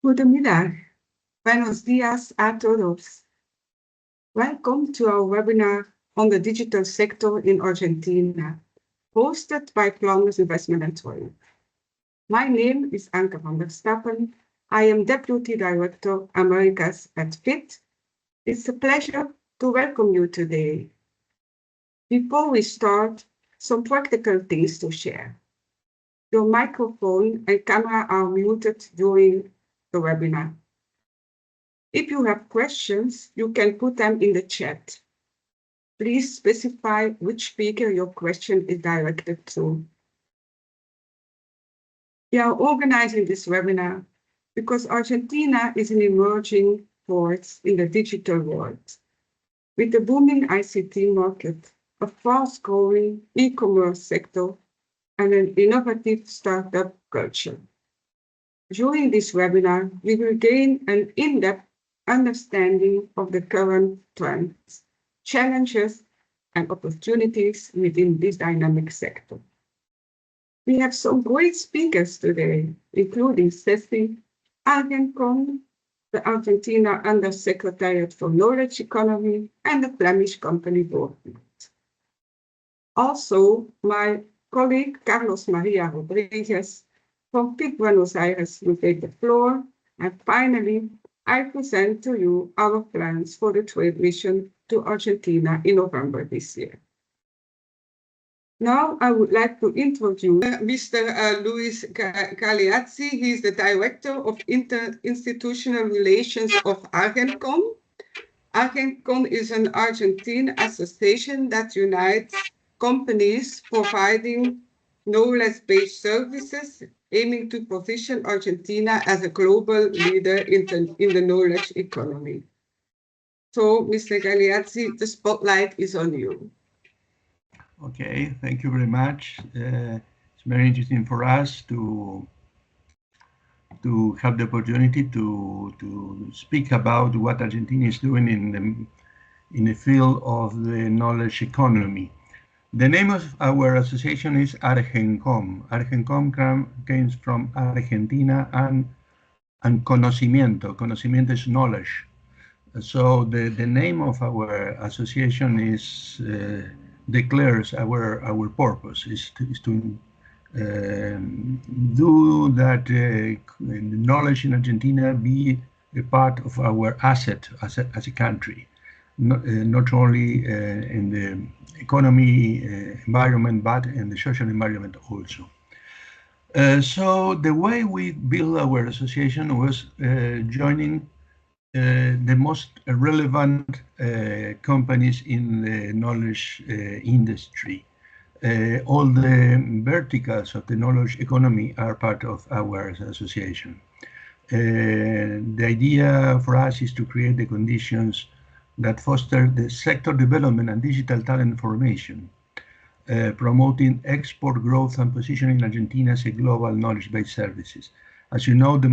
Goedemiddag. Buenos días a todos. Welcome to our webinar on the digital sector in Argentina, hosted by Flanders Investment and Trade. My name is Anke van der Stappen. I am Deputy Director Americas at FIT. It's a pleasure to welcome you today. Before we start, some practical things to share. Your microphone and camera are muted during the webinar. If you have questions, you can put them in the chat. Please specify which speaker your question is directed to. We are organizing this webinar because Argentina is an emerging force in the digital world. With the booming ICT market, a fast-growing e-commerce sector, and an innovative startup culture. During this webinar, we will gain an in-depth understanding of the current trends, challenges, and opportunities within this dynamic sector. We have some great speakers today, including Ceci Argencon, the Argentina Undersecretariat for Knowledge Economy, and the Flemish Company Board. Also, my colleague Carlos Maria Rodriguez from FIT Buenos Aires will take the floor. And finally, I present to you our plans for the trade mission to Argentina in November this year. Now I would like to introduce Mr. Luis Galeazzi. He is the Director of Interinstitutional Relations of Argencon. Argencon is an Argentine association that unites companies providing knowledge-based services, aiming to position Argentina as a global leader in the knowledge economy. So, Mr. Galeazzi, the spotlight is on you. Okay, thank you very much. It's very interesting for us to have the opportunity to speak about what Argentina is doing in the field of the knowledge economy. The name of our association is Argencom. Argencom comes from Argentina and conocimiento. Conocimiento is knowledge. So the name of our association is declares our purpose is to do that knowledge in Argentina be a part of our asset as a country, not only in the economy environment, but in the social environment also. So the way we built our association was joining the most relevant companies in the knowledge industry. All the verticals of the knowledge economy are part of our association. The idea for us is to create the conditions that foster the sector development and digital talent formation, promoting export growth and positioning Argentina as a global knowledge-based services. As you know, the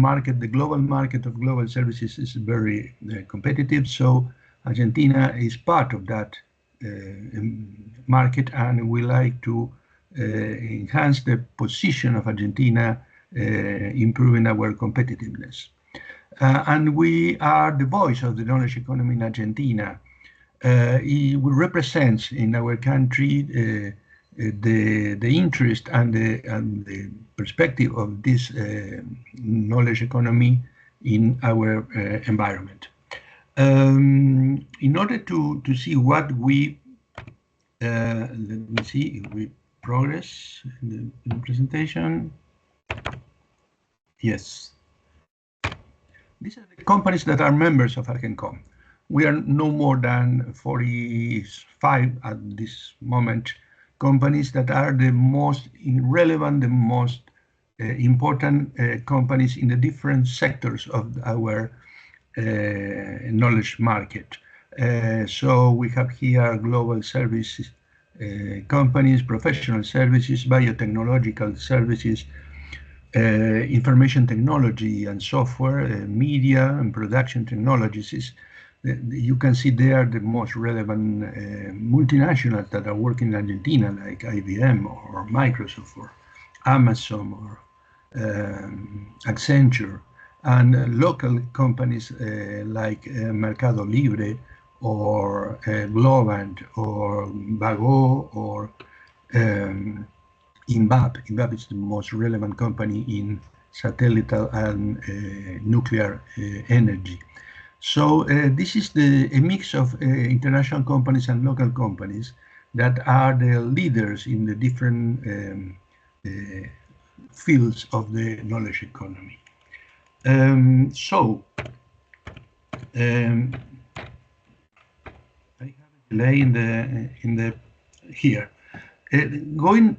global market of global services is very competitive, so Argentina is part of that market, and we like to enhance the position of Argentina, improving our competitiveness. And we are the voice of the knowledge economy in Argentina. We represent in our country the interest and the perspective of this knowledge economy in our environment. In order to see what we, let me see if we progress in the presentation. Yes. These are the companies that are members of Argencom. We are no more than 45 at this moment companies that are the most relevant, the most important companies in the different sectors of our knowledge market. So we have here global services companies, professional services, biotechnological services, information technology and software, media and production technologies. You can see there the most relevant multinationals that are working in Argentina, like IBM or Microsoft or Amazon or Accenture. and local companies like Mercado Libre or Globant or Vago or INVAP. INVAP is the most relevant company in satellite and nuclear energy. So this is a mix of international companies and local companies that are the leaders in the different fields of the knowledge economy. I have a delay in the here. Going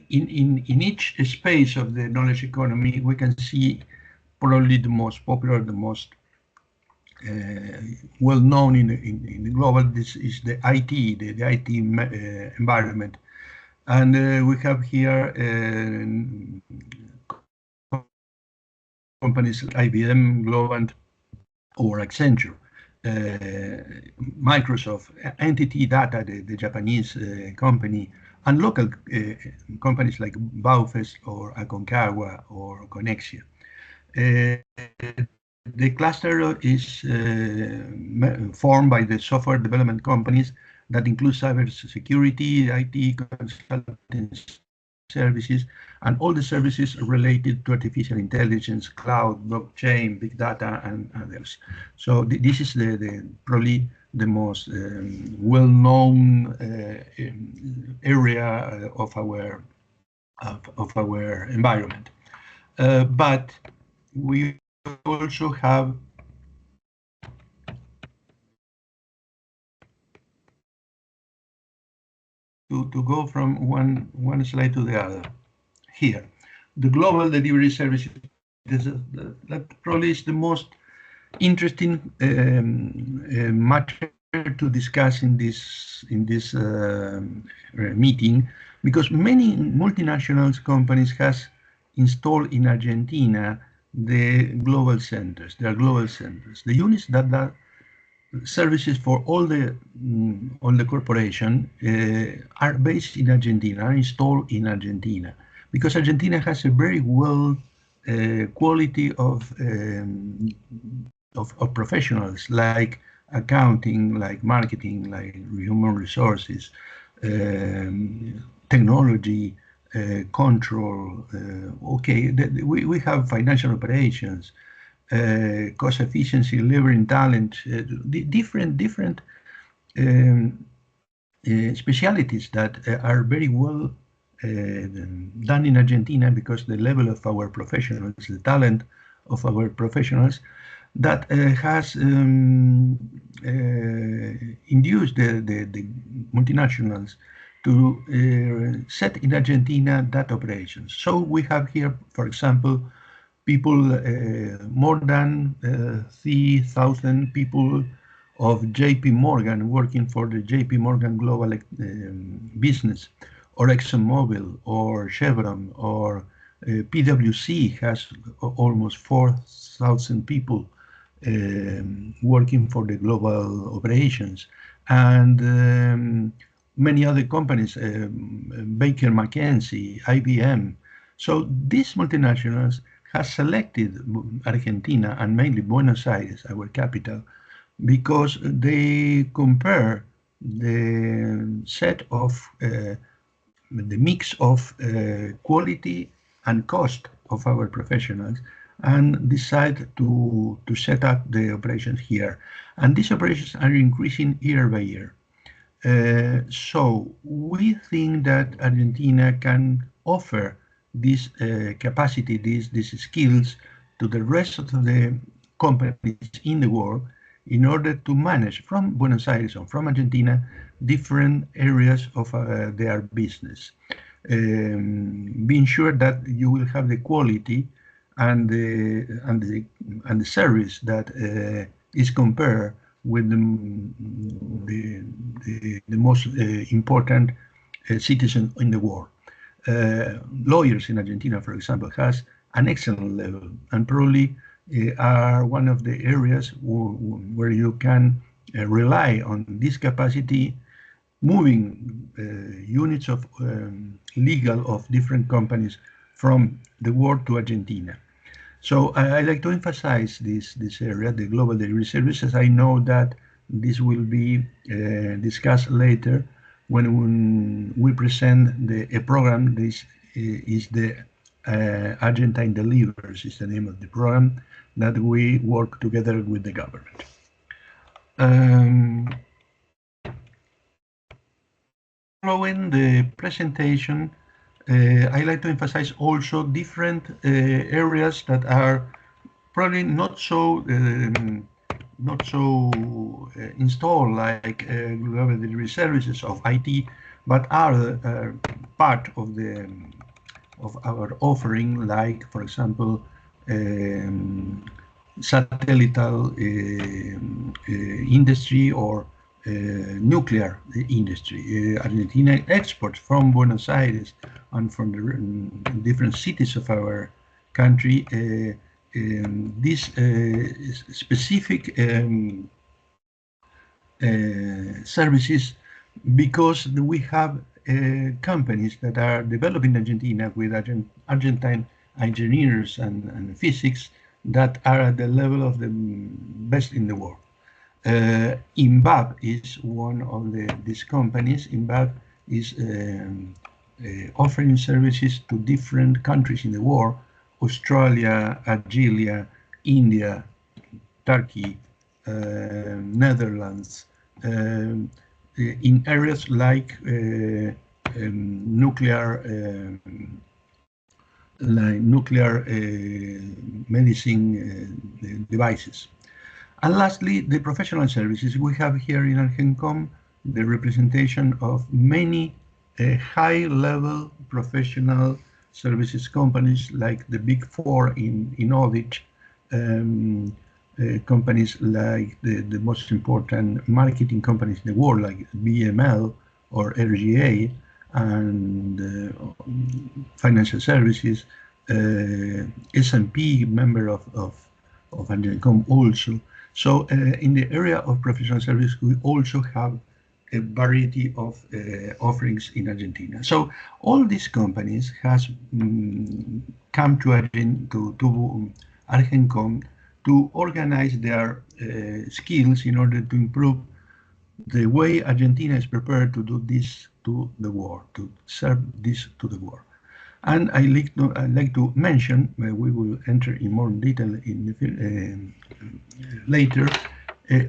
in each space of the knowledge economy, we can see probably the most popular, the most well known in the global. This is the IT, the IT environment, and we have here companies like IBM, Globant, or Accenture. Microsoft, Entity Data, the Japanese company, and local companies like Baufes or Aconcagua or Conexia. The cluster is formed by the software development companies that include cybersecurity, IT consulting services, and all the services related to artificial intelligence, cloud, blockchain, big data, and others. So this is probably the most well-known area of our environment. But we also have to go from one slide to the other. Here, the global delivery services. That probably is the most interesting matter to discuss in this meeting, because many multinational companies has installed in Argentina the global centers. They are global centers. The units that services for all the corporation are based in Argentina, are installed in Argentina, because Argentina has a very well quality of professionals, like accounting, like marketing, like human resources, technology, control. Okay, we have financial operations, cost efficiency, leveraging talent, different specialities that are very well done in Argentina, because the level of our professionals, the talent of our professionals, that has induced the multinationals to set in Argentina that operations. So we have here, for example, people, more than 3,000 people of JP Morgan working for the JP Morgan Global business, or ExxonMobil, or Chevron, or PwC has almost 4,000 people working for the global operations, and many other companies, Baker McKenzie, IBM. So these multinationals has selected Argentina, and mainly Buenos Aires, our capital, because they compare the set of the mix of quality and cost of our professionals, and decide to set up the operations here. And these operations are increasing year by year. So we think that Argentina can offer this capacity, these skills to the rest of the companies in the world, in order to manage from Buenos Aires or from Argentina different areas of their business, being sure that you will have the quality and the service that is compared with the most important citizen in the world. Lawyers in Argentina, for example, has an excellent level, and probably are one of the areas where you can rely on this capacity, moving units of legal of different companies from the world to Argentina. So I like to emphasize this area, the global delivery services. I know that this will be discussed later when we present a program. This is the Argentine Delivers is the name of the program that we work together with the government. Following the presentation, I like to emphasize also different areas that are probably not so installed like global delivery services of IT, but are part of our offering, like for example, satelllital industry or nuclear industry. Argentina exports from Buenos Aires and from the different cities of our country these specific services because we have companies that are developing Argentina with Argentine engineers and physics that are at the level of the best in the world. INVAP is one of these companies. INVAP is offering services to different countries in the world: Australia, Algeria, India, Turkey, Netherlands, in areas like nuclear medicine devices. And lastly, the professional services. We have here in Argencom the representation of many high-level professional services companies like the Big Four in audit, companies like the most important marketing companies in the world, like BML or RGA, and financial services, S&P, member of Argencom also. So in the area of professional service, we also have a variety of offerings in Argentina. So all these companies has come to Argencom to organize their skills in order to improve the way Argentina is prepared to do this to the world, to serve this to the world. And I'd like to mention, we will enter in more detail later,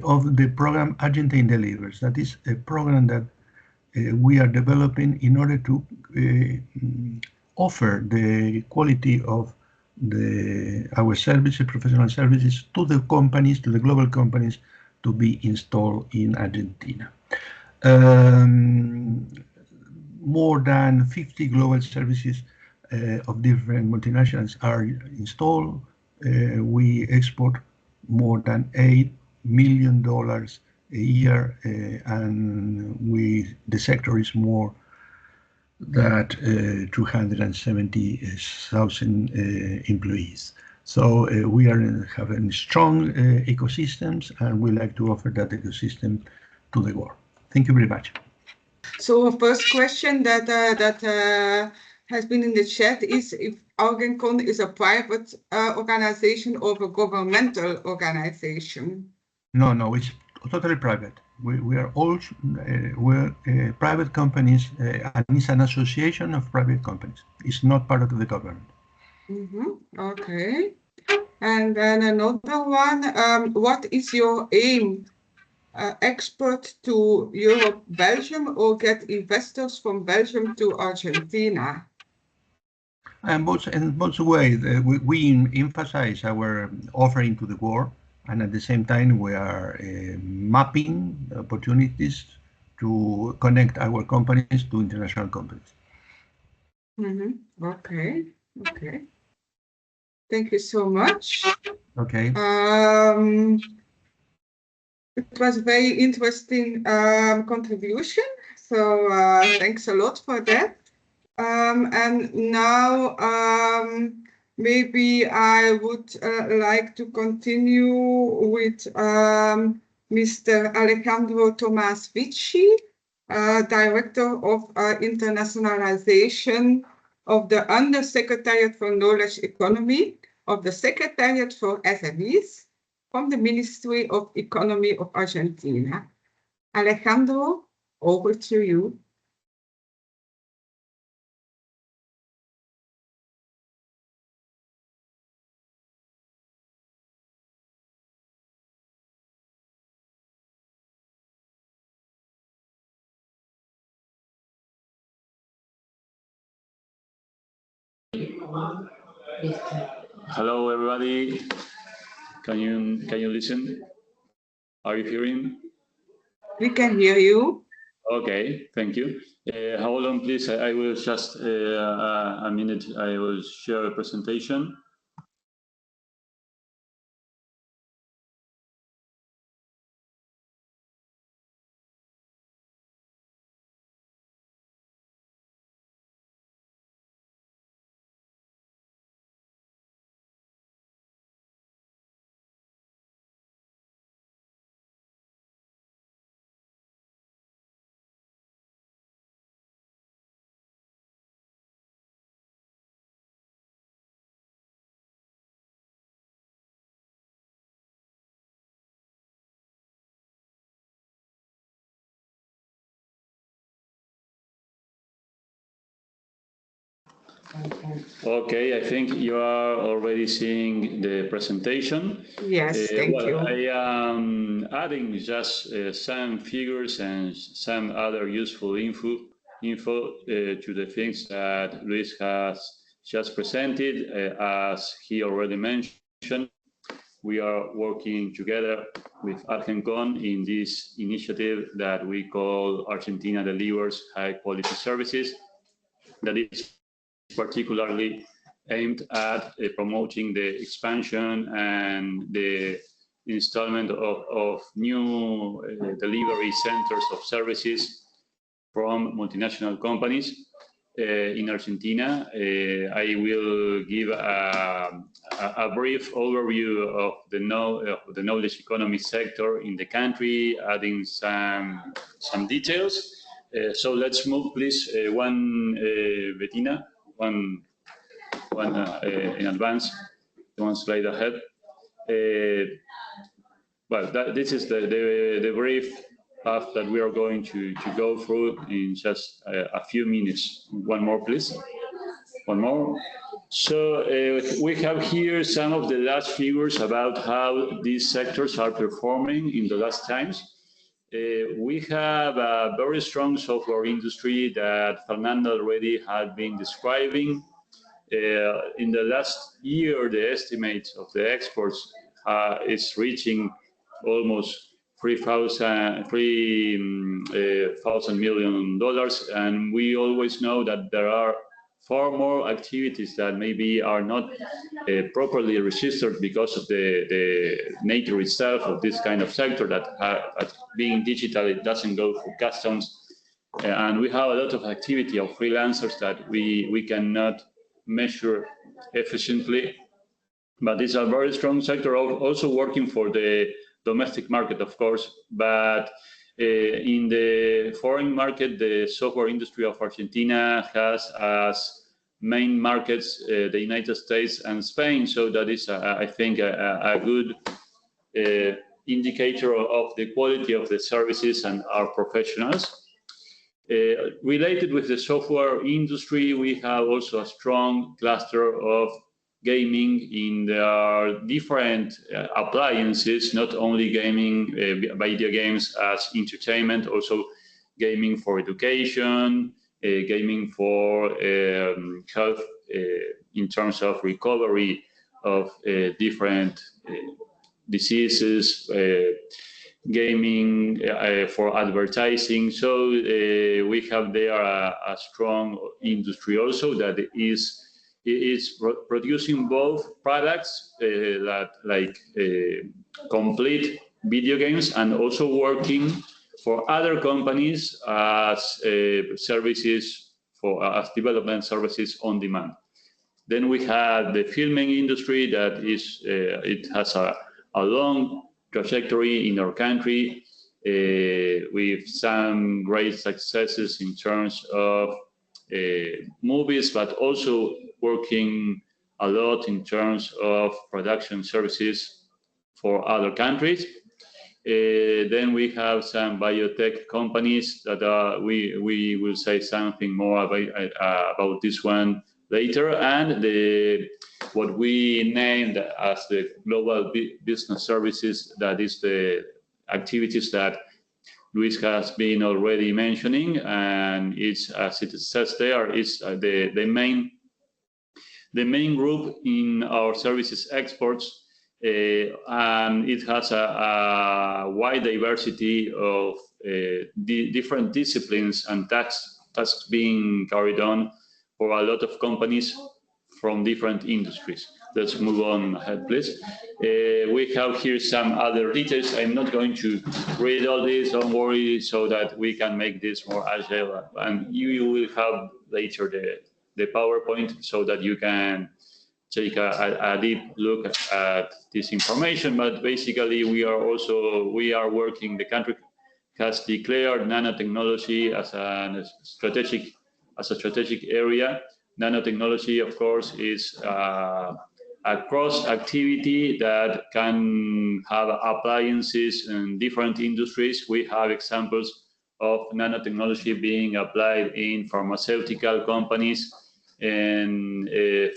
of the program Argentine Delivers. That is a program that we are developing in order to offer the quality of our services, professional services, to the companies, to the global companies, to be installed in Argentina. More than 50 global services of different multinationals are installed. We export more than $8 million a year, and the sector is more than 270,000 employees. So we are having strong ecosystems, and we like to offer that ecosystem to the world. Thank you very much. So first question that has been in the chat is if Argencom is a private organization or a governmental organization. No, it's totally private. We are all we're private companies, and it's an association of private companies. It's not part of the government. Okay. And then another one, what is your aim? Export to Europe, Belgium, or get investors from Belgium to Argentina? And both ways, we emphasize our offering to the world, and at the same time we are mapping opportunities to connect our companies to international companies. Okay. Thank you so much. Okay. It was a very interesting contribution. So thanks a lot for that. And now maybe I would like to continue with Mr. Alejandro Tomás Vici, Director of Internationalization of the Undersecretariat for Knowledge Economy. of the Secretariat for SMEs from the Ministry of Economy of Argentina. Alejandro, over to you. Hello, everybody. Can you listen? Are you hearing? We can hear you. Okay, thank you. Hold on, please. I will just a minute. I will share a presentation. Okay, I think you are already seeing the presentation. Yes, thank you. I am adding just some figures and some other useful info to the things that Luis has just presented. As he already mentioned, we are working together with Argencon in this initiative that we call Argentina Delivers High Quality Services, that is particularly aimed at promoting the expansion and the installment of new delivery centers of services from multinational companies in Argentina. I will give a brief overview of the knowledge economy sector in the country, adding some details. So let's move, please. Bettina, one in advance, one slide ahead. Well, this is the brief path that we are going to go through in just a few minutes. One more, please. One more. So we have here some of the last figures about how these sectors are performing in the last times. We have a very strong software industry that Fernando already had been describing. In the last year, the estimate of the exports is reaching almost $3,000 million, and we always know that there are far more activities that maybe are not properly registered because of the nature itself of this kind of sector, that being digital, it doesn't go through customs. And we have a lot of activity of freelancers that we cannot measure efficiently. But it's a very strong sector, also working for the domestic market, of course. But in the foreign market, the software industry of Argentina has as main markets the United States and Spain. So that is, I think, a good indicator of the quality of the services and our professionals. Related with the software industry, we have also a strong cluster of gaming in their different appliances, not only gaming, video games as entertainment, also gaming for education, gaming for health in terms of recovery of different diseases, gaming for advertising. So we have there a strong industry also that is producing both products that like complete video games, and also working for other companies as services as development services on demand. Then we have the filming industry that is it has a long trajectory in our country with some great successes in terms of movies, but also working a lot in terms of production services for other countries. Then we have some biotech companies that we will say something more about this one later, and what we named as the global business services, that is the activities that Luis has been already mentioning, and it's, as it says there, is the main group in our services exports, and it has a wide diversity of different disciplines and tasks being carried on for a lot of companies from different industries. Let's move on ahead, please. We have here some other details. I'm not going to read all this, don't worry, so that we can make this more agile. And you will have later the PowerPoint so that you can take a deep look at this information. But basically, we are working, the country has declared nanotechnology as a strategic area. Nanotechnology, of course, is a cross activity that can have appliances in different industries. We have examples of nanotechnology being applied in pharmaceutical companies, in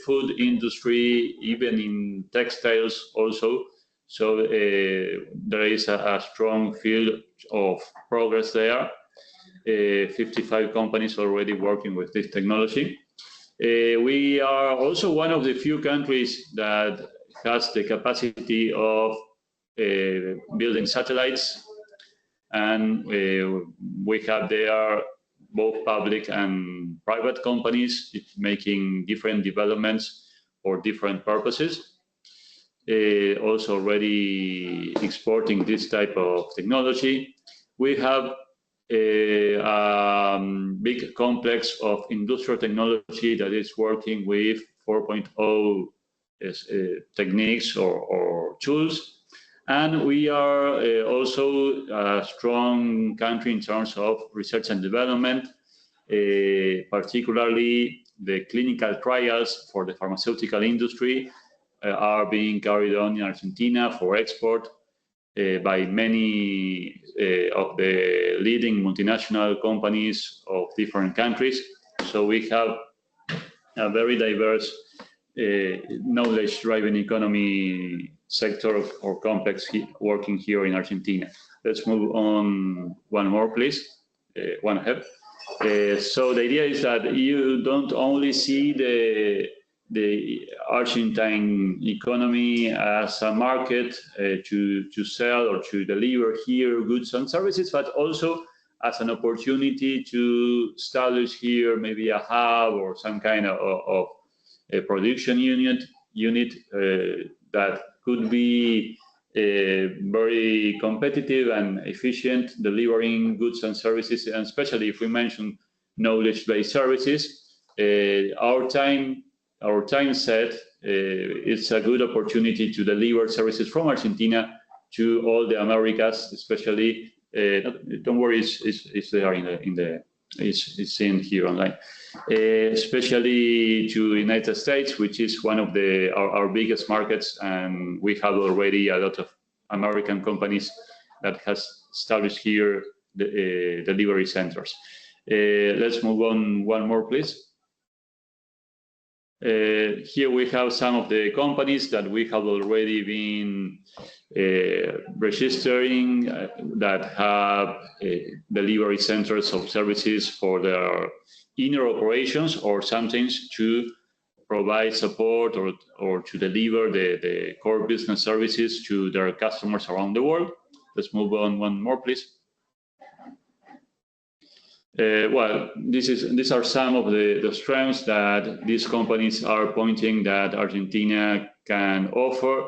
food industry, even in textiles also. So there is a strong field of progress there. 55 companies already working with this technology. We are also one of the few countries that has the capacity of building satellites, and we have there both public and private companies making different developments for different purposes. Also already exporting this type of technology. We have a big complex of industrial technology that is working with 4.0 techniques or tools. And we are also a strong country in terms of research and development, particularly the clinical trials for the pharmaceutical industry are being carried on in Argentina for export by many of the leading multinational companies of different countries. So we have a very diverse knowledge-driven economy sector or complex working here in Argentina. Let's move on one more, please. One ahead. So the idea is that you don't only see the Argentine economy as a market to sell or to deliver here goods and services, but also as an opportunity to establish here maybe a hub or some kind of a production unit that could be very competitive and efficient, delivering goods and services, and especially if we mention knowledge-based services. Our time set, it's a good opportunity to deliver services from Argentina to all the Americas, especially. Don't worry, it's there it's in here online. Especially to United States, which is one of our biggest markets, and we have already a lot of American companies that has established here the delivery centers. Let's move on one more, please. Here we have some of the companies that we have already been registering that have delivery centers of services for their inner operations, or sometimes to provide support or to deliver the core business services to their customers around the world. Let's move on one more, please. Well, these are some of the strengths that these companies are pointing that Argentina can offer.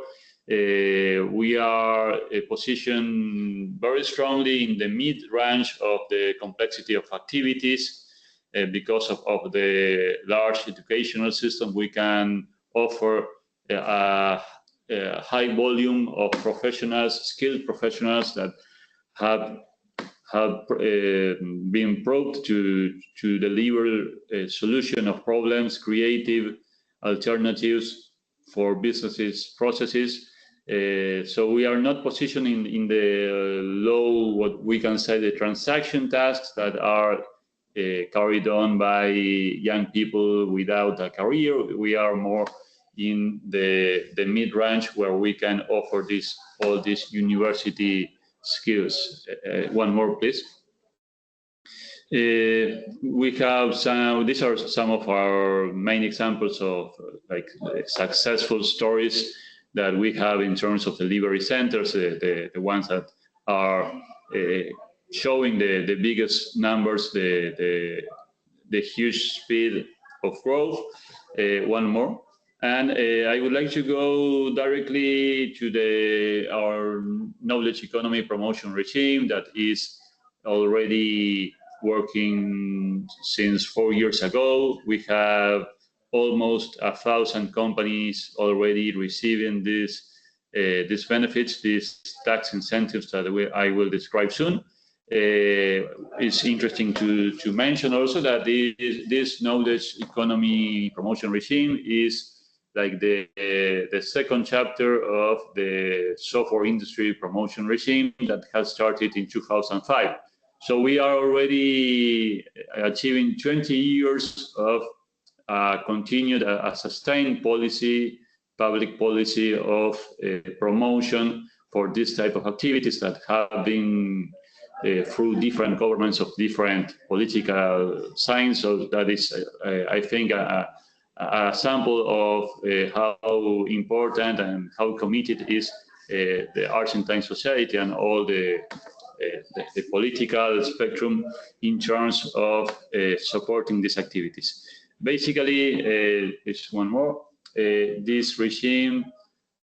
We are positioned very strongly in the mid-range of the complexity of activities. Because of the large educational system, we can offer a high volume of professionals, skilled professionals that have been probed to deliver a solution of problems, creative alternatives for businesses processes. So we are not positioned in the low, what we can say, the transaction tasks that are carried on by young people without a career. We are more in the mid-range where we can offer all these university skills. One more, please. We have these are some of our main examples of successful stories that we have in terms of delivery centers, the ones that are showing the biggest numbers, the huge speed of growth. One more. And I would like to go directly to our knowledge economy promotion regime that is already working since 4 years ago. We have almost 1,000 companies already receiving these benefits, these tax incentives that I will describe soon. It's interesting to mention also that this knowledge economy promotion regime is like the second chapter of the software industry promotion regime that has started in 2005. So we are already achieving 20 years of continued, sustained policy, public policy of promotion for this type of activities that have been through different governments of different political signs. So that is, I think, a sample of how important and how committed is the Argentine society and all the political spectrum in terms of supporting these activities. Basically, it's one more. This regime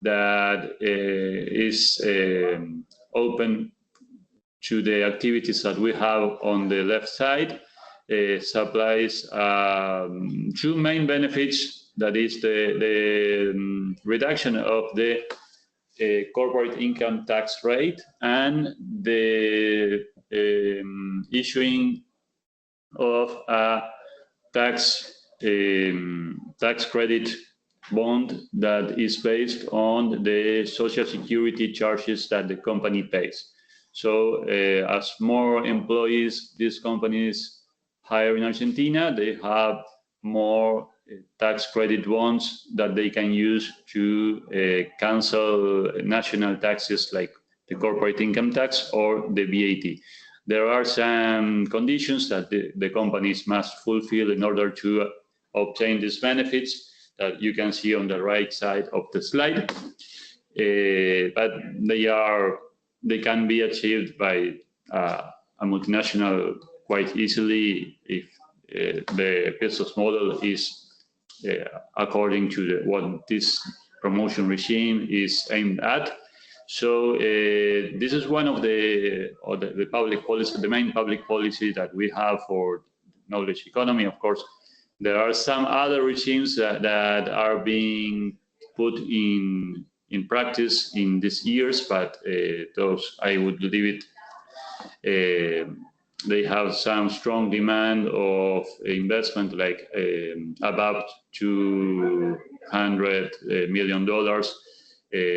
that is open to the activities that we have on the left side supplies two main benefits. That is the reduction of the corporate income tax rate and the issuing of a tax credit bond that is based on the social security charges that the company pays. So as more employees these companies hire in Argentina, they have more tax credit bonds that they can use to cancel national taxes like the corporate income tax or the VAT. There are some conditions that the companies must fulfill in order to obtain these benefits that you can see on the right side of the slide. But they can be achieved by a multinational quite easily if the business model is according to what this promotion regime is aimed at. So this is one of the public policy, the main public policy that we have for knowledge economy. Of course, there are some other regimes that are being put in practice in these years, but those I would leave it. They have some strong demand of investment, like about $200 million.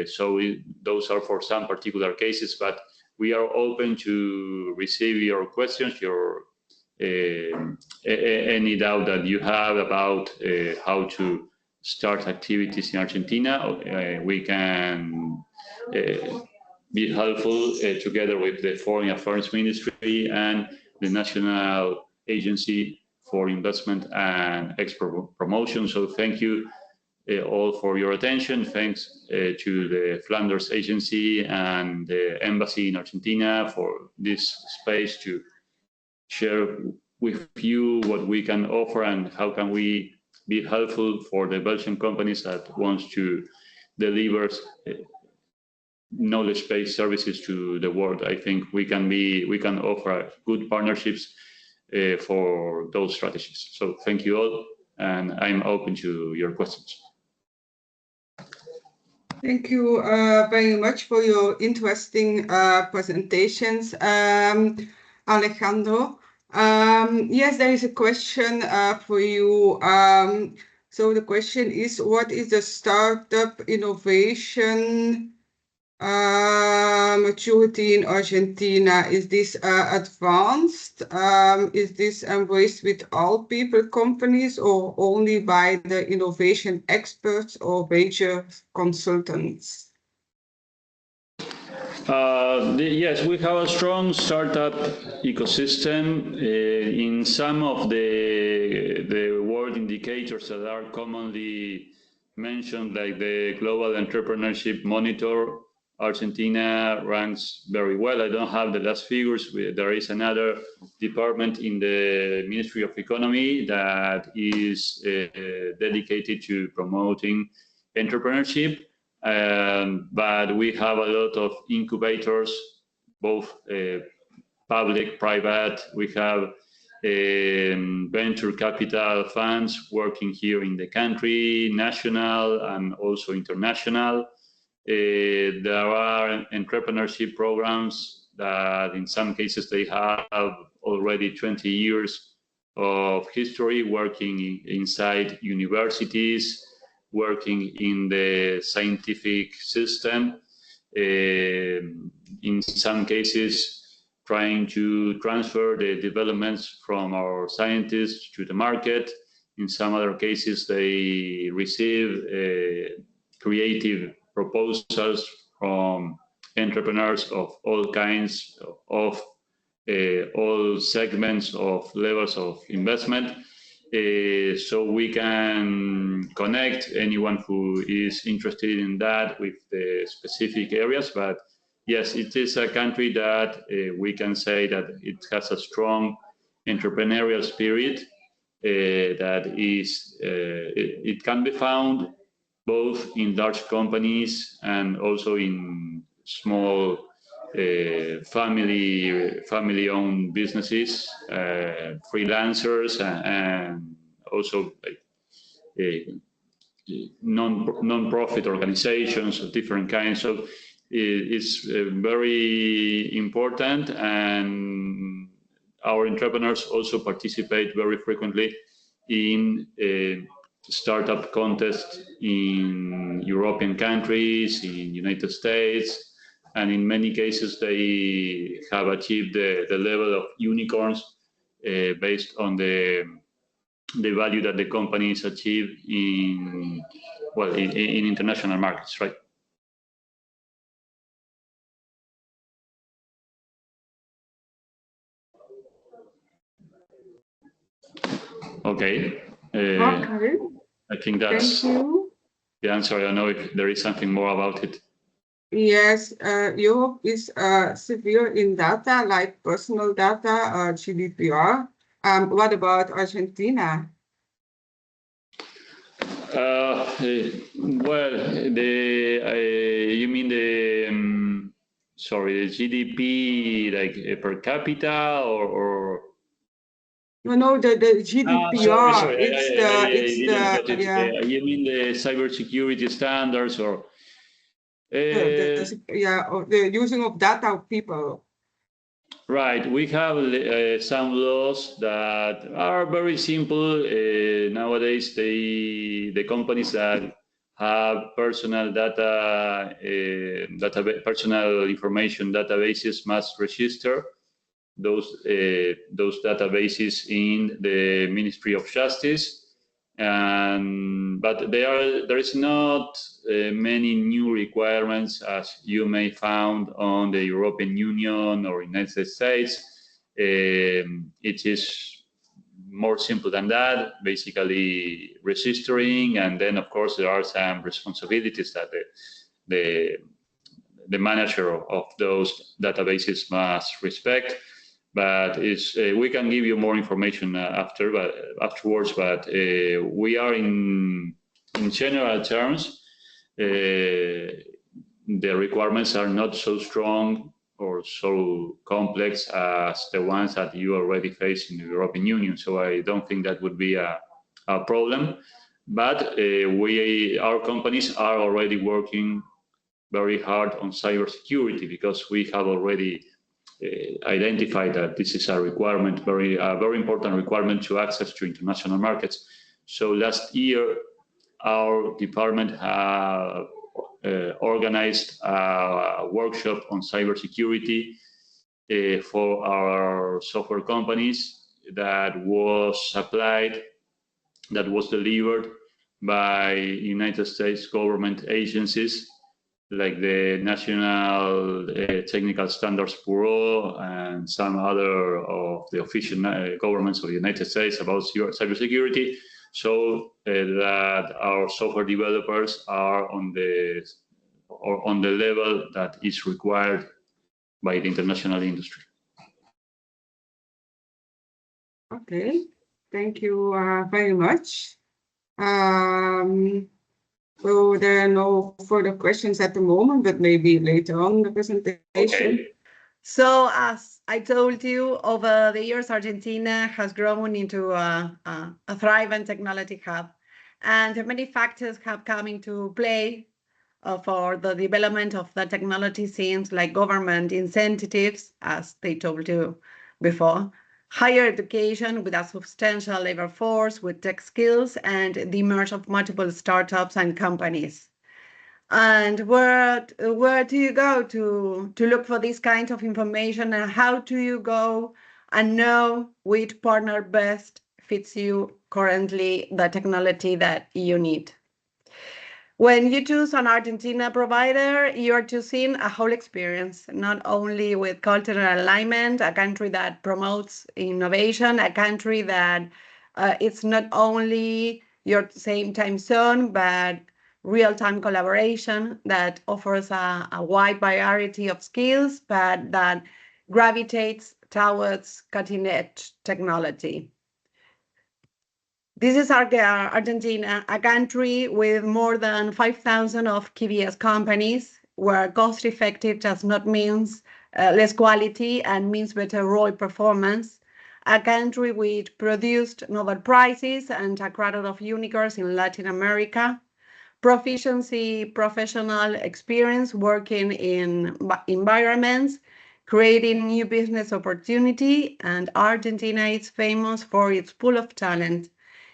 So those are for some particular cases, but we are open to receive your questions, any doubt that you have about how to start activities in Argentina. We can be helpful together with the Foreign Affairs Ministry and the National Agency for Investment and Export Promotion. So thank you all for your attention. Thanks to the Flanders Agency and the Embassy in Argentina for this space to share with you what we can offer and how can we be helpful for the Belgian companies that wants to deliver knowledge-based services to the world. I think we can offer good partnerships for those strategies. So thank you all, and I'm open to your questions. Thank you very much for your interesting presentations, Alejandro. Yes, there is a question for you. So the question is, what is the startup innovation maturity in Argentina? Is this advanced? Is this embraced with all people companies or only by the innovation experts or major consultants? Yes, we have a strong startup ecosystem. In some of the world indicators that are commonly mentioned, like the Global Entrepreneurship Monitor, Argentina ranks very well. I don't have the last figures. There is another department in the Ministry of Economy that is dedicated to promoting entrepreneurship. But we have a lot of incubators, both public, private. We have venture capital funds working here in the country, national and also international. There are entrepreneurship programs that in some cases they have already 20 years of history working inside universities, working in the scientific system, in some cases trying to transfer the developments from our scientists to the market. In some other cases, they receive creative proposals from entrepreneurs of all kinds, of all segments of levels of investment. So we can connect anyone who is interested in that with the specific areas. But yes, it is a country that we can say that it has a strong entrepreneurial spirit that is, it can be found both in large companies and also in small family-owned businesses, freelancers, and also non-profit organizations of different kinds. So it's very important, and our entrepreneurs also participate very frequently in startup contests in European countries, in United States, and in many cases they have achieved the level of unicorns based on the value that the companies achieve in, well, in international markets, right? Okay. Okay. I think that's Thank you. the answer. I don't know if there is something more about it. Yes, Europe is severe in data, like personal data, GDPR. What about Argentina? Well, you mean the sorry, the GDP like per capita or No, the GDPR. sorry, It's I didn't the catch it. You mean the cybersecurity standards or? Of the using of data of people. Right, we have some laws that are very simple. Nowadays, the companies that have personal data, personal information databases must register those databases in the Ministry of Justice. But there is not many new requirements as you may found on the European Union or United States. It is more simple than that, basically registering, and then of course there are some responsibilities that the manager of those databases must respect. But we can give you more information afterwards. But we are in general terms, the requirements are not so strong or so complex as the ones that you already face in the European Union. So I don't think that would be a problem. But our companies are already working very hard on cybersecurity because we have already identified that this is a requirement, very important requirement to access to international markets. So last year, our department have organized a workshop on cybersecurity for our software companies that was delivered by United States government agencies like the National Technical Standards Bureau and some other of the official governments of the United States about cybersecurity, so that our software developers are on the level that is required by the international industry. Okay, thank you very much. So there are no further questions at the moment, but maybe later on in the presentation. Okay. So as I told you, over the years, Argentina has grown into a thriving technology hub, and many factors have come into play for the development of the technology scenes, like government incentives, as they told you before, higher education with a substantial labor force with tech skills, and the emergence of multiple startups and companies. And where do you go to look for this kind of information, and how do you go and know which partner best fits you currently the technology that you need? When you choose an Argentina provider, you're choosing a whole experience, not only with cultural alignment, a country that promotes innovation, a country that it's not only your same time zone, but real-time collaboration that offers a wide variety of skills, but that gravitates towards cutting-edge technology. This is Argentina, a country with more than 5,000 of KBS companies, where cost-effective does not mean less quality and means better ROI performance. A country which produced Nobel Prizes and a crowd of unicorns in Latin America. Proficiency, professional experience working in environments, creating new business opportunity, and Argentina is famous for its pool of talent.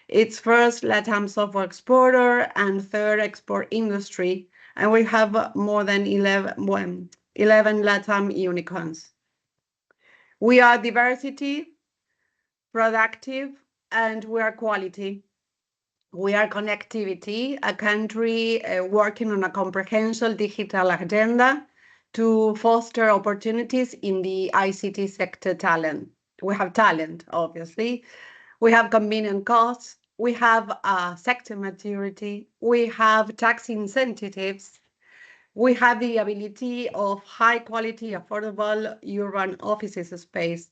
It's first LATAM software exporter and third export industry, and we have more than 11 LATAM unicorns. We are diversity, productive, and we are quality. We are connectivity, a country working on a comprehensive digital agenda to foster opportunities in the ICT sector talent. We have talent, obviously. We have convenient costs. We have sector maturity. We have tax incentives. We have the ability of high quality, affordable urban offices space.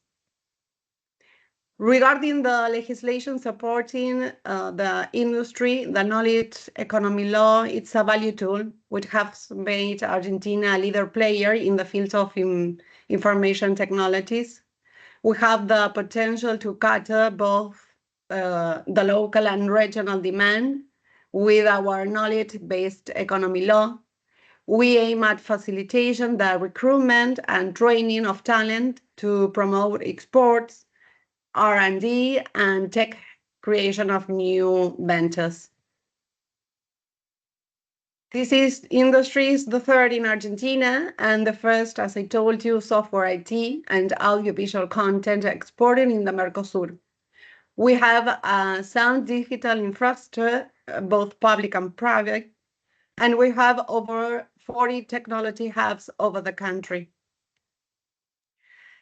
Regarding the legislation supporting the industry, the knowledge economy law, it's a value tool which has made Argentina a leader player in the field of information technologies. We have the potential to cater both the local and regional demand with our knowledge-based economy law. We aim at facilitation the recruitment and training of talent to promote exports, R&D, and tech creation of new ventures. This industry is the third in Argentina and the first, as I told you, software IT and audiovisual content exported in the Mercosur. We have a sound digital infrastructure, both public and private, and we have over 40 technology hubs over the country.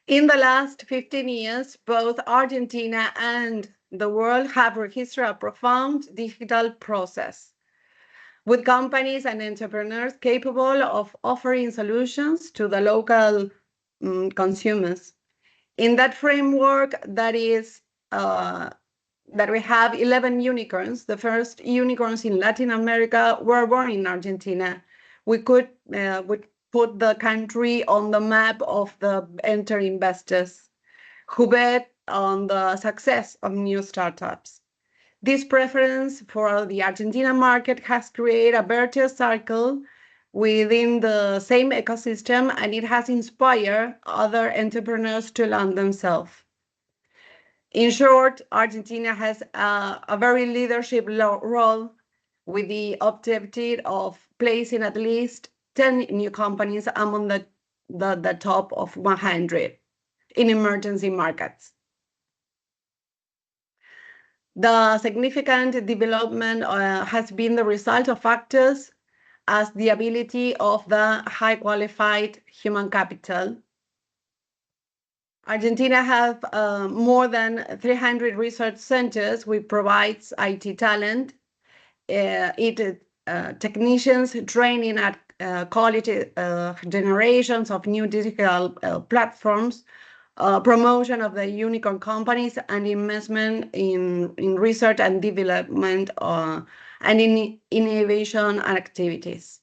In the last 15 years, both Argentina and the world have registered a profound digital process with companies and entrepreneurs capable of offering solutions to the local consumers. In that framework, that we have 11 unicorns. The first unicorns in Latin America were born in Argentina. We could put the country on the map of the enter investors who bet on the success of new startups. This preference for the Argentina market has created a virtuous cycle within the same ecosystem, and it has inspired other entrepreneurs to launch themselves. In short, Argentina has a very leadership role with the objective of placing at least 10 new companies among the top of 100 in emerging markets. The significant development has been the result of factors as the ability of the high qualified human capital. Argentina has more than 300 research centers which provides IT talent, technicians training at quality generations of new digital platforms, promotion of the unicorn companies, and investment in research and development and in innovation activities.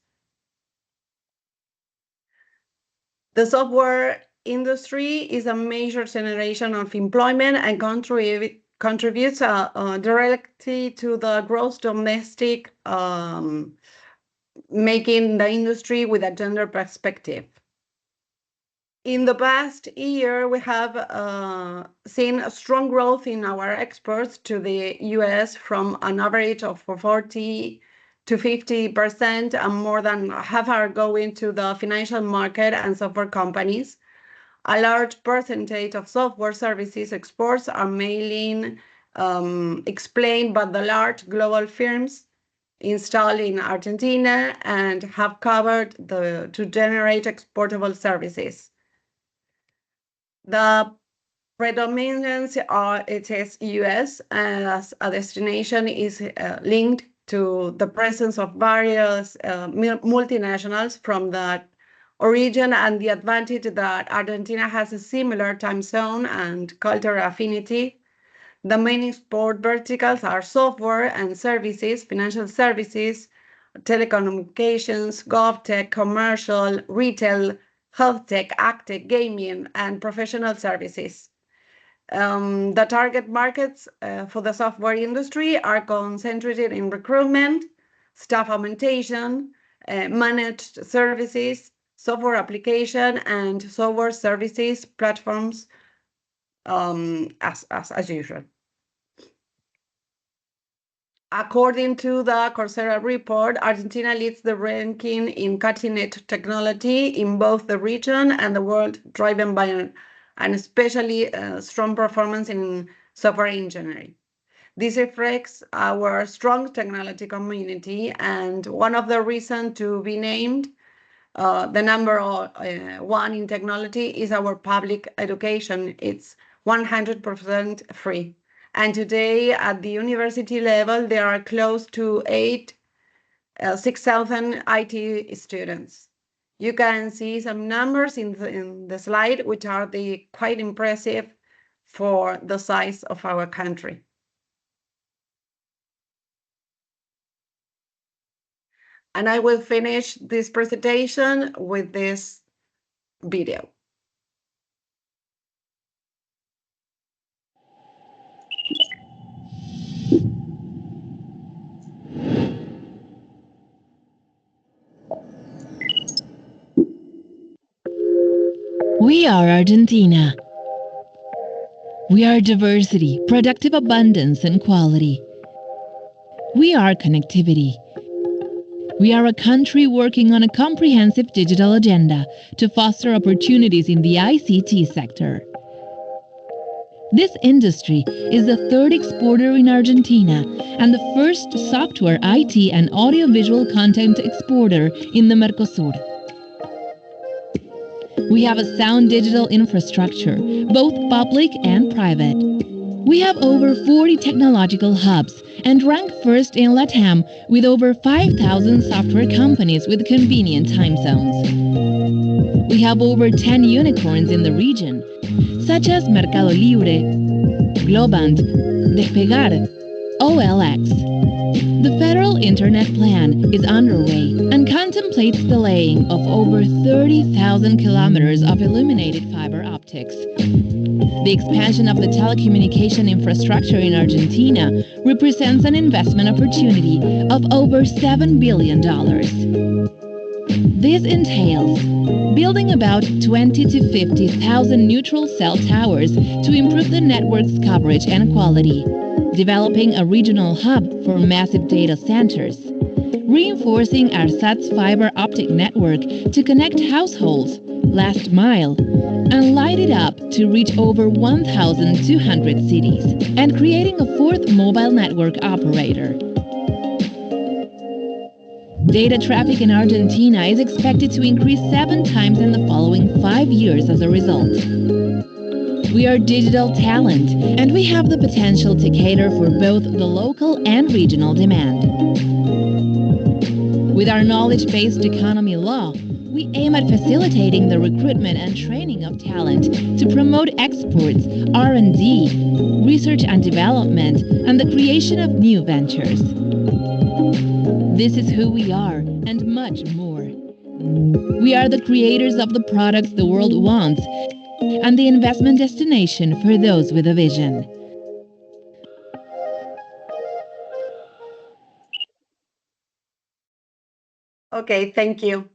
The software industry is a major generation of employment and contributes directly to the gross domestic, making the industry with a gender perspective. In the past year, we have seen a strong growth in our exports to the US from an average of 40 to 50%, and more than half are going to the financial market and software companies. A large percentage of software services exports are mainly explained by the large global firms installed in Argentina and have covered to generate exportable services. The predominance it is US as a destination is linked to the presence of various multinationals from that origin and the advantage that Argentina has a similar time zone and cultural affinity. The main export verticals are software and services, financial services, telecommunications, GovTech, commercial, retail, health tech, agtech, gaming, and professional services. The target markets for the software industry are concentrated in recruitment, staff augmentation, managed services, software application, and software services platforms as usual. According to the Coursera report, Argentina leads the ranking in cutting-edge technology in both the region and the world, driven by an especially strong performance in software engineering. This reflects our strong technology community, and one of the reasons to be named the number one in technology is our public education. It's 100% free. And today at the university level, there are close to 6,000 IT students. You can see some numbers in the slide, which are quite impressive for the size of our country. And I will finish this presentation with this video. We are Argentina. We are diversity, productive abundance, and quality. We are connectivity. We are a country working on a comprehensive digital agenda to foster opportunities in the ICT sector. This industry is the third exporter in Argentina and the first software, IT, and audiovisual content exporter in the Mercosur. We have a sound digital infrastructure, both public and private. We have over 40 technological hubs and rank first in LATAM with over 5,000 software companies with convenient time zones. We have over 10 unicorns in the region, such as Mercado Libre, Globant, Despegar, OLX. The federal internet plan is underway and contemplates the laying of over 30,000 kilometers of illuminated fiber optics. The expansion of the telecommunication infrastructure in Argentina represents an investment opportunity of over $7 billion. This entails building about 20 to 50,000 neutral cell towers to improve the network's coverage and quality, developing a regional hub for massive data centers, reinforcing ARSAT's fiber optic network to connect households, last mile, and light it up to reach over 1,200 cities, and creating a fourth mobile network operator. Data traffic in Argentina is expected to increase 7 times in the following 5 years as a result. We are digital talent, and we have the potential to cater for both the local and regional demand. With our knowledge-based economy law, we aim at facilitating the recruitment and training of talent to promote exports, R&D, research and development, and the creation of new ventures. This is who we are, and much more. We are the creators of the products the world wants, and the investment destination for those with a vision. Okay, thank you.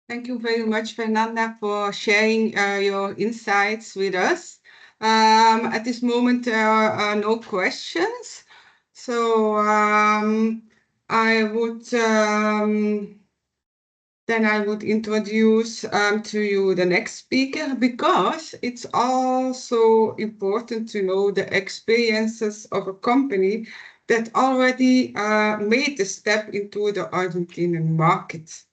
Thank you very much, Fernanda, for sharing your insights with us. At this moment, there are no questions. So I would then I would introduce to you the next speaker, because it's also important to know the experiences of a company that already made the step into the Argentinian market.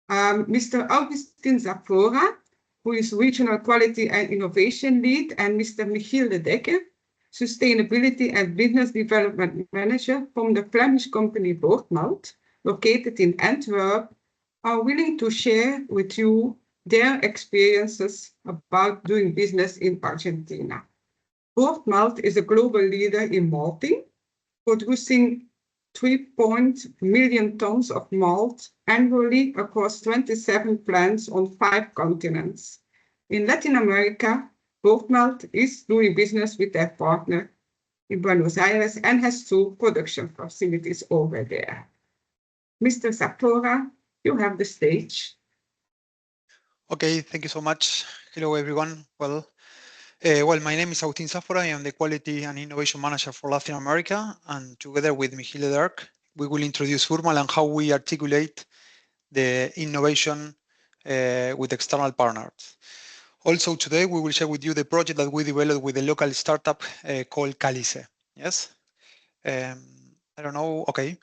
Mr. Augustin Zapora, who is Regional Quality and Innovation Lead, and Mr. Michiel de Dekker, Sustainability and Business Development Manager from the Flemish company Boortmalt, located in Antwerp, are willing to share with you their experiences about doing business in Argentina. Boortmalt is a global leader in malting, producing 3 million tons of malt annually across 27 plants on 5 continents. In Latin America, Boortmalt is doing business with their partner in Buenos Aires and has 2 production facilities over there. Mr. Zapora, you have the stage. Okay, thank you so much. Hello, everyone. Well, my name is Agustin Zapora. I am the Quality and Innovation Manager for Latin America, and together with Michiel de Dekker, we will introduce Urmal and how we articulate the innovation with external partners. Also, today we will share with you the project that we developed with a local startup called Calice. Yes? I don't know. Okay.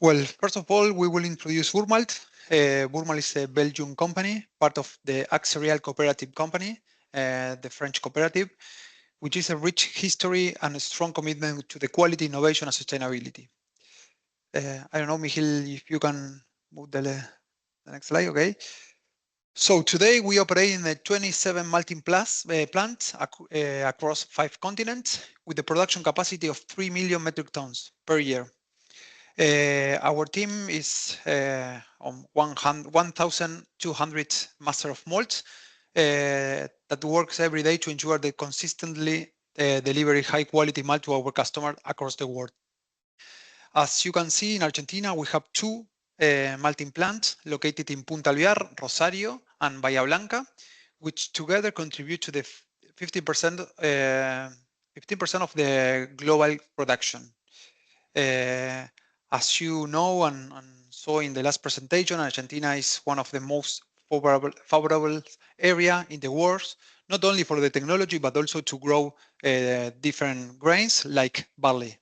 Well, first of all, we will introduce Boortmalt. Boortmalt is a Belgian company, part of the Axerial Cooperative Company, the French cooperative, which is a rich history and a strong commitment to the quality, innovation, and sustainability. I don't know, Michiel, if you can move the next slide, okay? So today we operate in a 27 malting plants across 5 continents with a production capacity of 3 million metric tons per year. Our team is on 1,200 master of malt that works every day to ensure they consistently deliver high quality malt to our customers across the world. As you can see, in Argentina, we have 2 malting plants located in Punta Alvear, Rosario, and Bahía Blanca, which together contribute to the 15% of the global production. As you know and saw in the last presentation, Argentina is one of the most favorable area in the world, not only for the technology, but also to grow different grains like barley.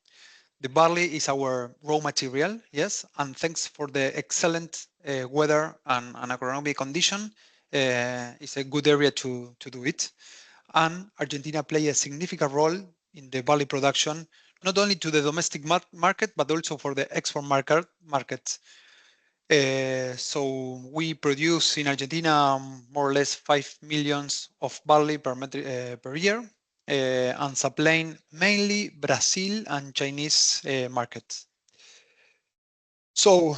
The barley is our raw material, yes, and thanks for the excellent weather and agronomic condition, it's a good area to do it. And Argentina plays a significant role in the barley production, not only to the domestic market, but also for the export market. So we produce in Argentina more or less 5 million of barley per year, and supplying mainly Brazil and Chinese markets. So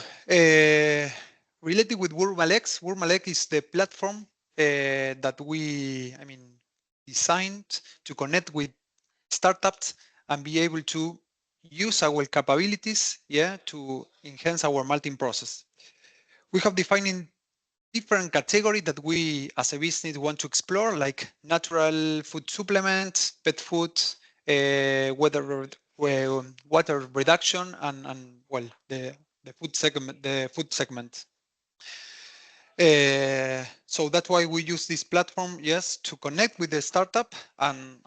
related with Boortmalt is the platform that we, designed to connect with startups and be able to use our capabilities, yeah, to enhance our malting process. We have defined different categories that we as a business want to explore, like natural food supplements, pet food, water reduction, and well, the food segment. So that's why we use this platform, yes, to connect with the startup and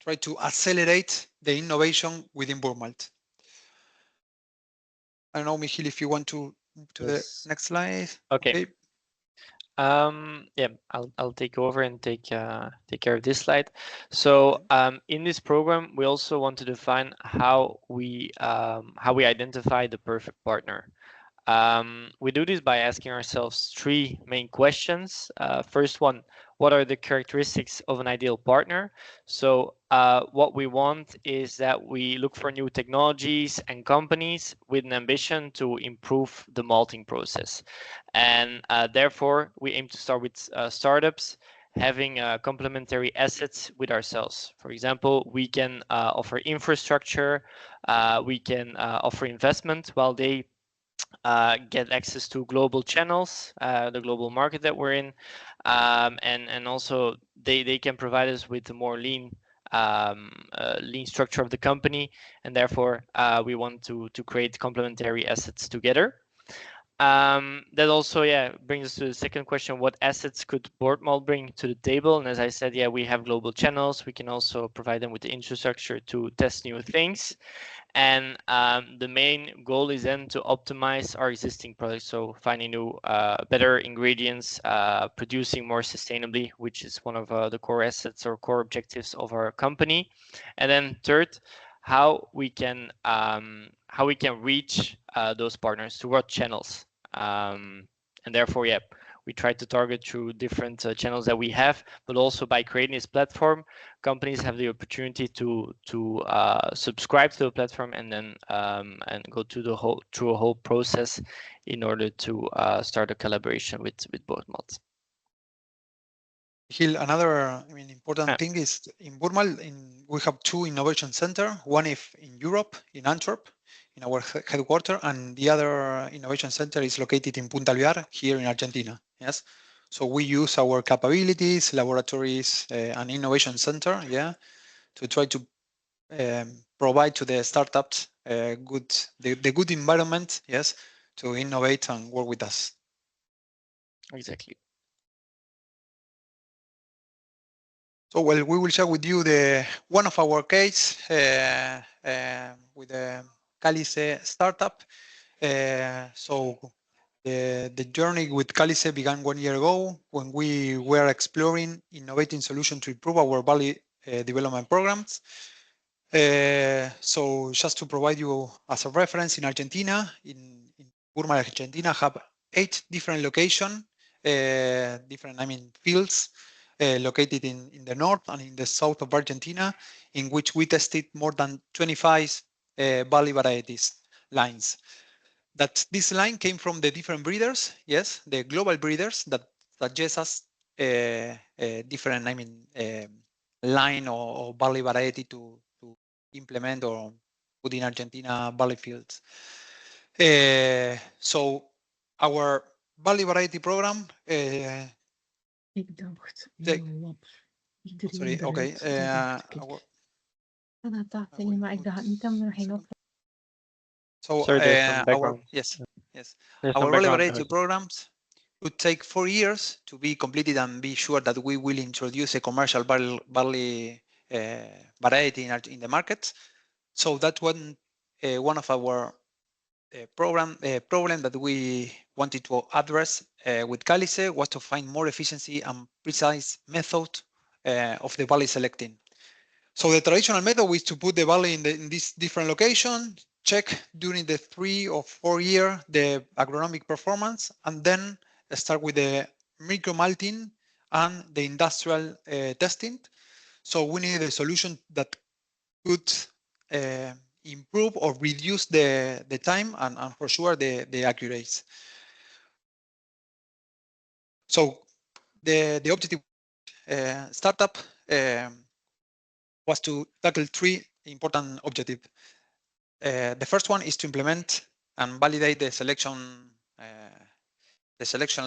try to accelerate the innovation within Burmalt. I don't know, Michiel, if you want to move to the next slide. Okay. Yeah, I'll take over and take care of this slide. So in this program, we also want to define how we identify the perfect partner. We do this by asking ourselves three main questions. First one, what are the characteristics of an ideal partner? So what we want is that we look for new technologies and companies with an ambition to improve the malting process. And therefore, we aim to start with startups having complementary assets with ourselves. For example, we can offer infrastructure, we can offer investment while they get access to global channels, the global market that we're in, and also they can provide us with a more lean structure of the company, and therefore we want to create complementary assets together. That also brings us to the second question: what assets could Boardmall bring to the table? And as I said, we have global channels. We can also provide them with the infrastructure to test new things. And the main goal is then to optimize our existing products, so finding new better ingredients, producing more sustainably, which is one of the core assets or core objectives of our company. And then third, how we can reach those partners, to what channels, and therefore we try to target through different channels that we have, but also by creating this platform, companies have the opportunity to subscribe to the platform and then and go through a whole process in order to start a collaboration with Boardmalt. Another important thing is in Burmal, we have two innovation centers. One is in Europe, in Antwerp, in our headquarters, and the other innovation center is located in Punta Alvear, here in Argentina. Yes, so we use our capabilities, laboratories, and innovation center, to try to provide to the startups the good environment, yes, to innovate and work with us. Exactly. So, well, we will share with you one of our case with the Calice startup. So the journey with Calice began 1 year ago when we were exploring innovating solutions to improve our valley development programs. So just to provide you as a reference, in Argentina, in Burma, Argentina, have 8 different locations, fields located in the north and in the south of Argentina, in which we tested more than 25 valley varieties lines. That this line came from the different breeders, yes, the global breeders that suggest us different, line or barley variety to implement or put in Argentina barley fields. So our barley variety program. Sorry, okay. So sorry, there's some background. Yes. There's Our some barley background variety noise. programs would take 4 years to be completed and be sure that we will introduce a commercial barley variety in the market. So that one of our problem that we wanted to address with Calice was to find more efficiency and precise method of the barley selecting. So the traditional method is to put the barley in this different location, check during the 3 or 4 year the agronomic performance, and then start with the micro malting and the industrial testing. So we need a solution that could improve or reduce the time and for sure the accuracy. So the objective startup was to tackle 3 important objectives. The first one is to implement and validate the selection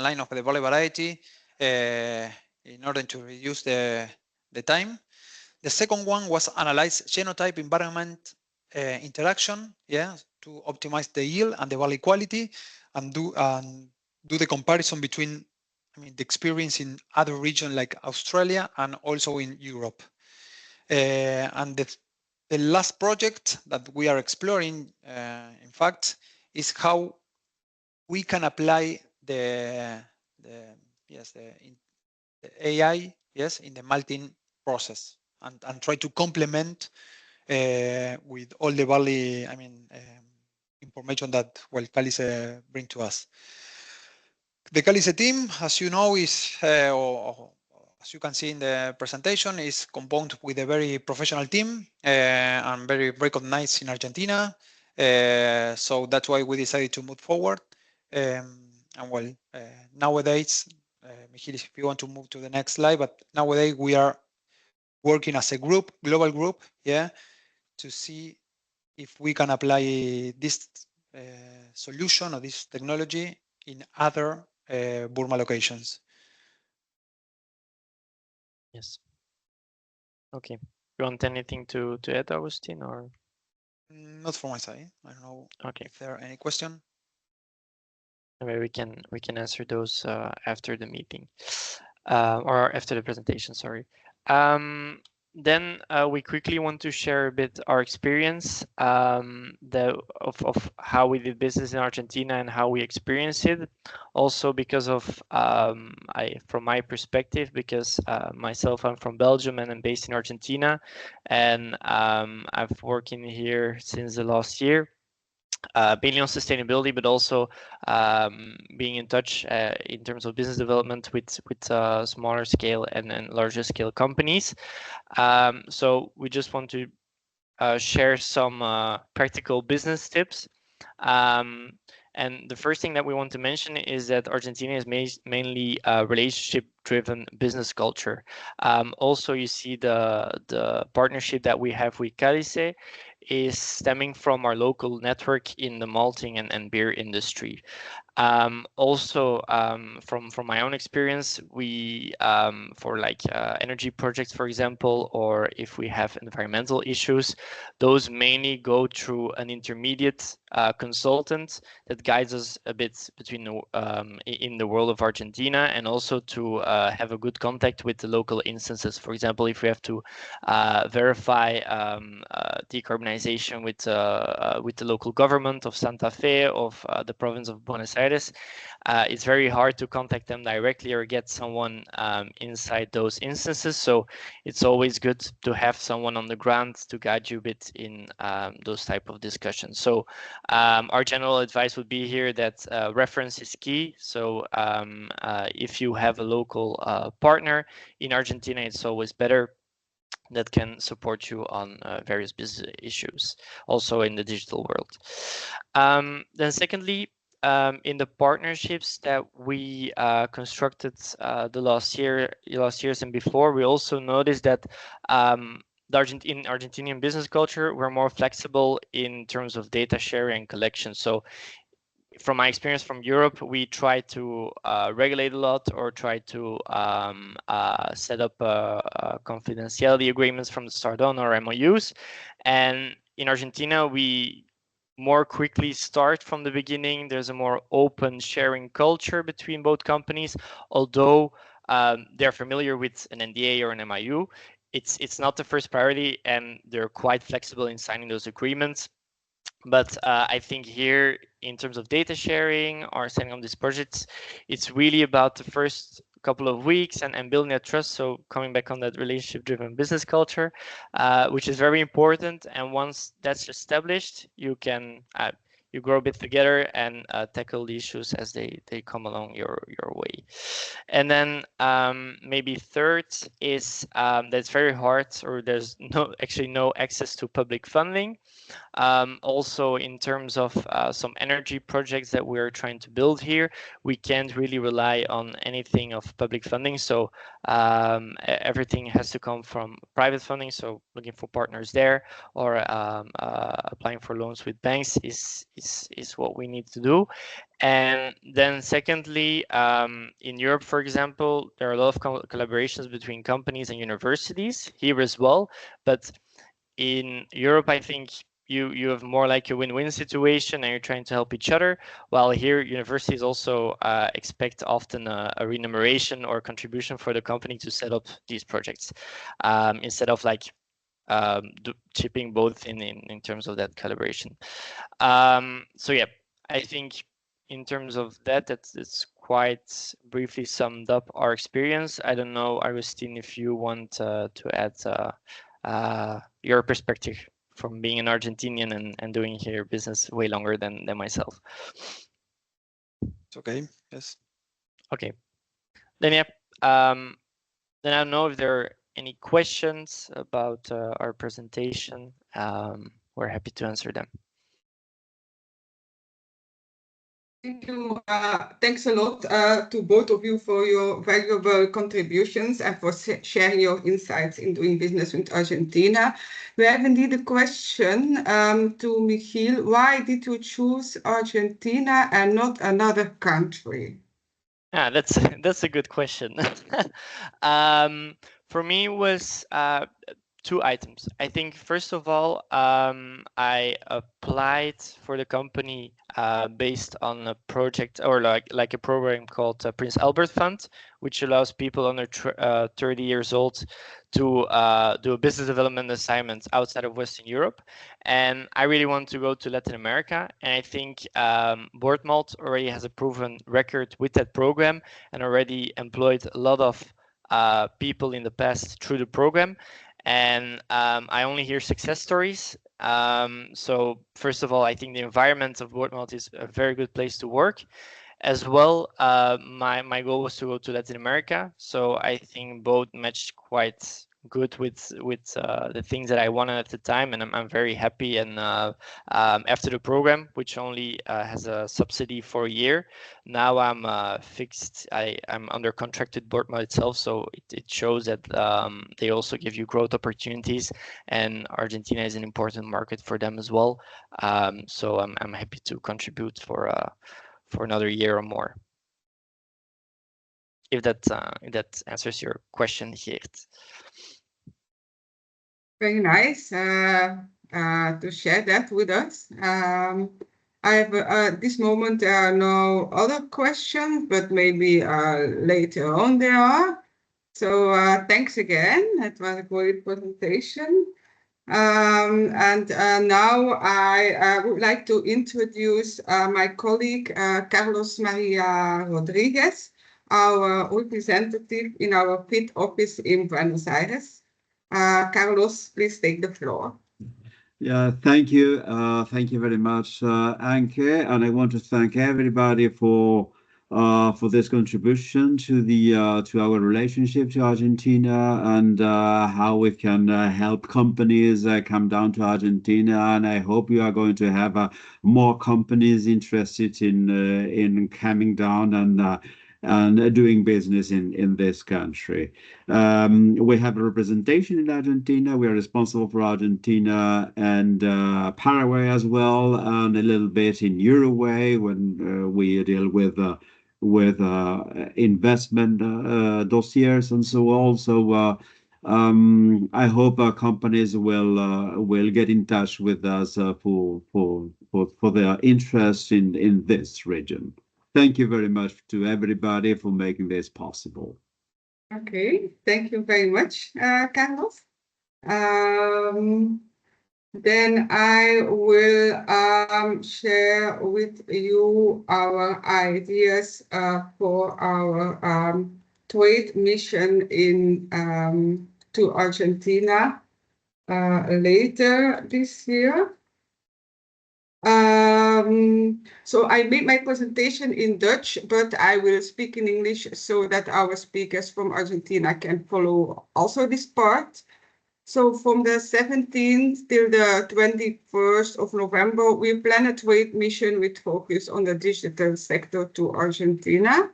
line of the valley variety in order to reduce the time. The second one was analyze genotype environment interaction, yeah, to optimize the yield and the valley quality, and do the comparison between, the experience in other regions like Australia and also in Europe. And the last project that we are exploring, in fact, is how we can apply the AI, yes, in the malting process and try to complement with all the valley, information that Calice bring to us. The Calice team, as you know, is or as you can see in the presentation, is composed with a very professional team and very recognized in Argentina. So that's why we decided to move forward. Nowadays, Michilis, if you want to move to the next slide, but nowadays we are working as a group, global group, yeah, to see if we can apply this solution or this technology in other Burma locations. Yes. Okay. You want anything to add, Agustin, or? Not from my side. I don't know. Okay. If there are any question. Maybe we can answer those after the meeting or after the presentation. Sorry. Then we quickly want to share a bit our experience of how we did business in Argentina and how we experienced it. Also because of from my perspective, because myself, I'm from Belgium and I'm based in Argentina, and I've working here since the last year. Mainly on sustainability, but also being in touch in terms of business development with smaller scale and larger scale companies. So we just want to share some practical business tips. And the first thing that we want to mention is that Argentina is mainly a relationship-driven business culture. Also, you see the partnership that we have with Calice is stemming from our local network in the malting and beer industry. Also, from my own experience, we for like energy projects, for example, or if we have environmental issues, those mainly go through an intermediate consultant that guides us a bit between in the world of Argentina, and also to have a good contact with the local instances. For example, if we have to verify decarbonization with the local government of Santa Fe, of the province of Buenos Aires, it's very hard to contact them directly or get someone inside those instances. So it's always good to have someone on the ground to guide you a bit in those type of discussions. So our general advice would be here that reference is key. So if you have a local partner in Argentina, it's always better that can support you on various business issues, also in the digital world. Then secondly, in the partnerships that we constructed the last years and before, we also noticed that in Argentinian business culture, we're more flexible in terms of data sharing and collection. So from my experience from Europe, we try to regulate a lot or try to set up confidentiality agreements from the start on, or MOUs. And in Argentina, we more quickly start from the beginning. There's a more open sharing culture between both companies. Although they're familiar with an NDA or an MOU, it's not the first priority, and they're quite flexible in signing those agreements. But I think here, in terms of data sharing or setting up these projects, it's really about the first couple of weeks and building that trust. So coming back on that relationship-driven business culture, which is very important. And once that's established, you can you grow a bit together and tackle the issues as they come along your way. And then maybe third is that's very hard, or there's actually no access to public funding. Also, in terms of some energy projects that we're trying to build here, we can't really rely on anything of public funding. So everything has to come from private funding. So looking for partners there, or applying for loans with banks is what we need to do. And then secondly, in Europe, for example, there are a lot of collaborations between companies and universities here as well. But in Europe, I think you have more like a win-win situation, and you're trying to help each other. While here, universities also expect often a remuneration or contribution for the company to set up these projects, instead of like chipping both in terms of that collaboration. So yeah, I think in terms of that, it's quite briefly summed up our experience. I don't know, Agustin, if you want to add your perspective from being an Argentinian and doing here business way longer than myself. It's okay. Yes. Okay. Then yeah. Then I don't know if there are any questions about our presentation. We're happy to answer them. Thank you. Thanks a lot to both of you for your valuable contributions and for sharing your insights in doing business with Argentina. We have indeed a question to Michiel. Why did you choose Argentina and not another country? Yeah, that's a good question. For me, it was two items. I think first of all, I applied for the company based on a project, or like a program called Prince Albert Fund, which allows people under 30 years old to do a business development assignment outside of Western Europe. And I really want to go to Latin America. And I think Boortmalt already has a proven record with that program and already employed a lot of people in the past through the program. And I only hear success stories. So first of all, I think the environment of Boortmalt is a very good place to work. As well, my goal was to go to Latin America, so I think both matched quite good with the things that I wanted at the time, and I'm very happy. And after the program, which only has a subsidy for a year, now I'm fixed. I'm under contract with Boortmalt itself, so it shows that they also give you growth opportunities, and Argentina is an important market for them as well. So I'm happy to contribute for another year or more. If that answers your question, Geert. Very nice to share that with us. I have at this moment there are no other questions, but maybe later on there are. So thanks again. It was a great presentation. And now I would like to introduce my colleague, Carlos Maria Rodriguez, our representative in our PIT office in Buenos Aires. Carlos, please take the floor. Yeah, thank you. Thank you very much, Anke. And I want to thank everybody for this contribution to our relationship to Argentina, and how we can help companies come down to Argentina. And I hope you are going to have more companies interested in coming down and doing business in this country. We have a representation in Argentina. We are responsible for Argentina and Paraguay as well, and a little bit in Uruguay when we deal with investment dossiers and so on. So I hope our companies will get in touch with us for their interest in this region. Thank you very much to everybody for making this possible. Okay, thank you very much, Carlos. Then I will share with you our ideas for our trade mission to Argentina later this year. So I made my presentation in Dutch, but I will speak in English so that our speakers from Argentina can follow also this part. So from the 17th till the 21st of November, we plan a trade mission with focus on the digital sector to Argentina.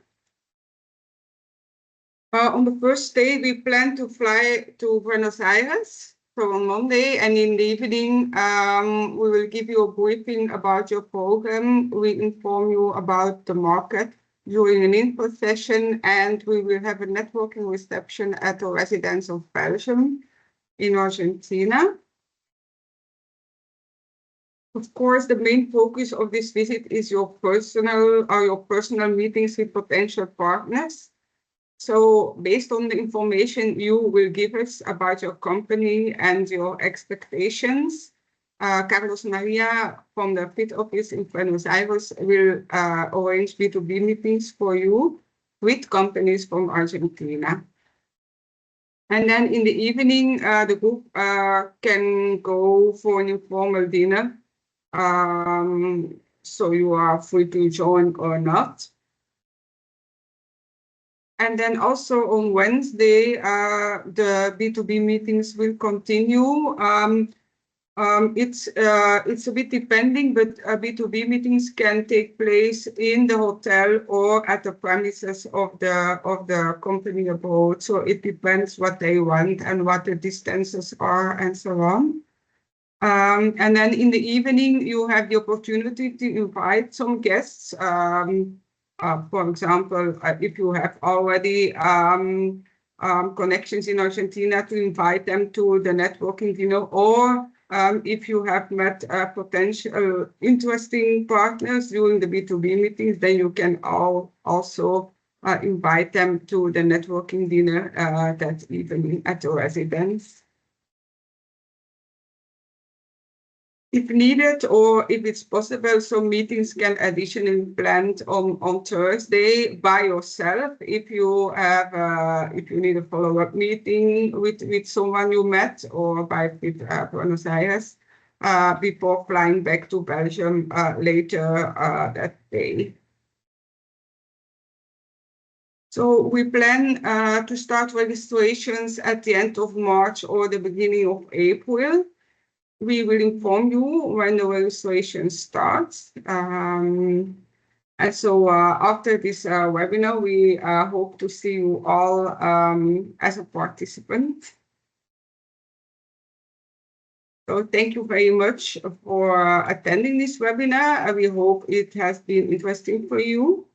On the first day, we plan to fly to Buenos Aires. So on Monday and in the evening, we will give you a briefing about your program. We inform you about the market during an info session, and we will have a networking reception at the residence of Belgium in Argentina. Of course, the main focus of this visit is your personal meetings with potential partners. So based on the information you will give us about your company and your expectations, Carlos Maria from the FIT office in Buenos Aires will arrange B2B meetings for you with companies from Argentina. And then in the evening, the group can go for an informal dinner. So you are free to join or not. And then also on Wednesday, the B2B meetings will continue. It's a bit depending, but B2B meetings can take place in the hotel or at the premises of the company abroad. So it depends what they want and what the distances are and so on. And then in the evening, you have the opportunity to invite some guests. For example, if you have already connections in Argentina, to invite them to the networking dinner, or if you have met potential interesting partners during the B2B meetings, then you can also invite them to the networking dinner that evening at the residence. If needed or if it's possible, some meetings can additionally be planned on Thursday by yourself. If you have, if you need a follow-up meeting with someone you met or by Buenos Aires before flying back to Belgium later that day. So we plan to start registrations at the end of March or the beginning of April. We will inform you when the registration starts. And so after this webinar, we hope to see you all as a participant. So thank you very much for attending this webinar. We hope it has been interesting for you.